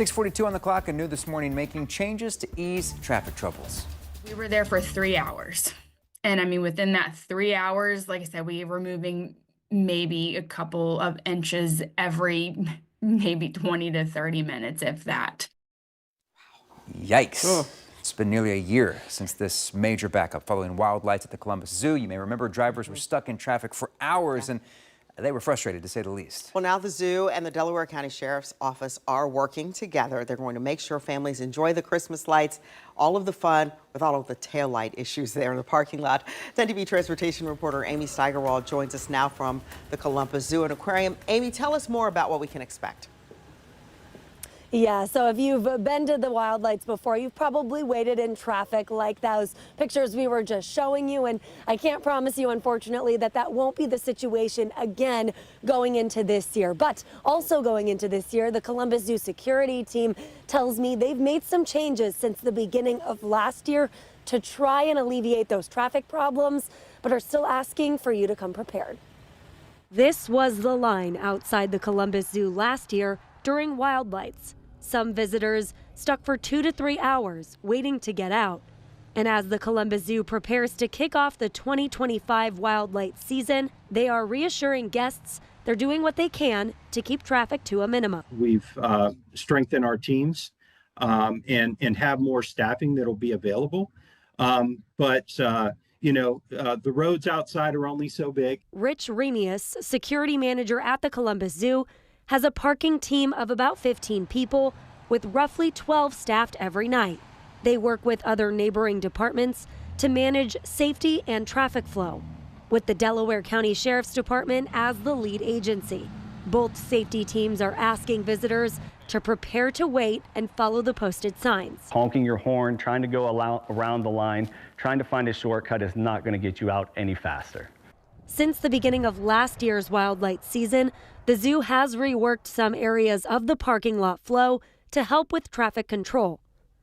6:42 on the clock and new this morning, making changes to ease traffic troubles. We were there for 3 hours. And I mean, within that 3 hours, like I said, we were moving maybe a couple of inches every maybe 20 to 30 minutes, if that. Yikes. Ugh. It's been nearly a year since this major backup following Wildlights at the Columbus Zoo. You may remember drivers were stuck in traffic for hours and they were frustrated, to say the least. Well, now the zoo and the Delaware County Sheriff's Office are working together. They're going to make sure families enjoy the Christmas lights, all of the fun with all of the taillight issues there in the parking lot. 10 TV transportation reporter Amy Steigerwald joins us now from the Columbus Zoo and Aquarium. Amy, tell us more about what we can expect. Yeah, so if you've been to the Wildlights before, you've probably waited in traffic like those pictures we were just showing you. And I can't promise you, unfortunately, that won't be the situation again going into this year. But also going into this year, the Columbus Zoo security team tells me they've made some changes since the beginning of last year to try and alleviate those traffic problems, but are still asking for you to come prepared. This was the line outside the Columbus Zoo last year during Wildlights. Some visitors stuck for 2 to 3 hours waiting to get out. And as the Columbus Zoo prepares to kick off the 2025 Wildlight season, they are reassuring guests they're doing what they can to keep traffic to a minimum. We've strengthened our teams and have more staffing that'll be available. The roads outside are only so big. Rich Remius, security manager at the Columbus Zoo, has a parking team of about 15 people with roughly 12 staffed every night. They work with other neighboring departments to manage safety and traffic flow, with the Delaware County Sheriff's Department as the lead agency. Both safety teams are asking visitors to prepare to wait and follow the posted signs. Honking your horn, trying to go around the line, trying to find a shortcut is not going to get you out any faster. Since the beginning of last year's Wildlight season, the zoo has reworked some areas of the parking lot flow to help with traffic control.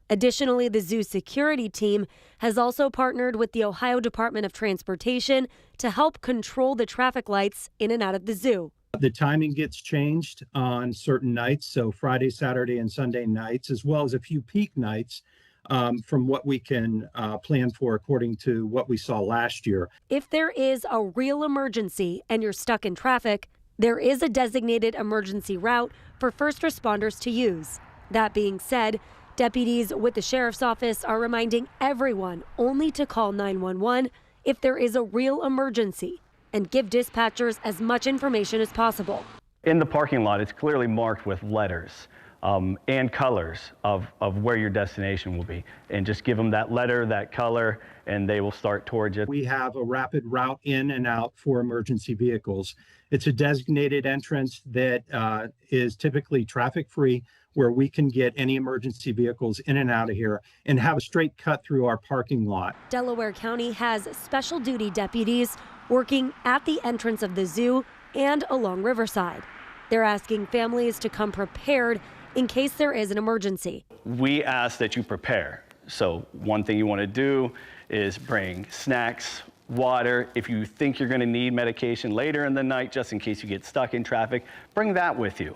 Additionally, the zoo security team has also partnered with the Ohio Department of Transportation to help control the traffic lights in and out of the zoo. The timing gets changed on certain nights, so Friday, Saturday, and Sunday nights, as well as a few peak nights from what we can plan for according to what we saw last year. If there is a real emergency and you're stuck in traffic, there is a designated emergency route for first responders to use. That being said, deputies with the sheriff's office are reminding everyone only to call 911 if there is a real emergency and give dispatchers as much information as possible. In the parking lot, it's clearly marked with letters and colors of where your destination will be. And just give them that letter, that color, and they will start towards you. We have a rapid route in and out for emergency vehicles. It's a designated entrance that is typically traffic-free, where we can get any emergency vehicles in and out of here and have a straight cut through our parking lot. Delaware County has special duty deputies working at the entrance of the zoo and along Riverside. They're asking families to come prepared in case there is an emergency. We ask that you prepare. So one thing you want to do is bring snacks, water. If you think you're going to need medication later in the night, just in case you get stuck in traffic, bring that with you.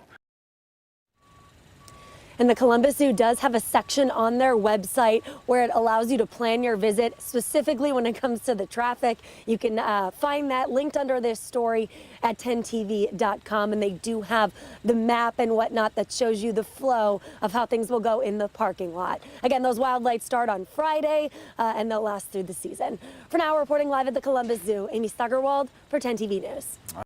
And the Columbus Zoo does have a section on their website where it allows you to plan your visit specifically when it comes to the traffic. You can find that linked under this story at 10tv.com, and they do have the map and whatnot that shows you the flow of how things will go in the parking lot. Again, those Wildlights start on Friday and they'll last through the season. For now, reporting live at the Columbus Zoo, Amy Steigerwald for 10 TV News.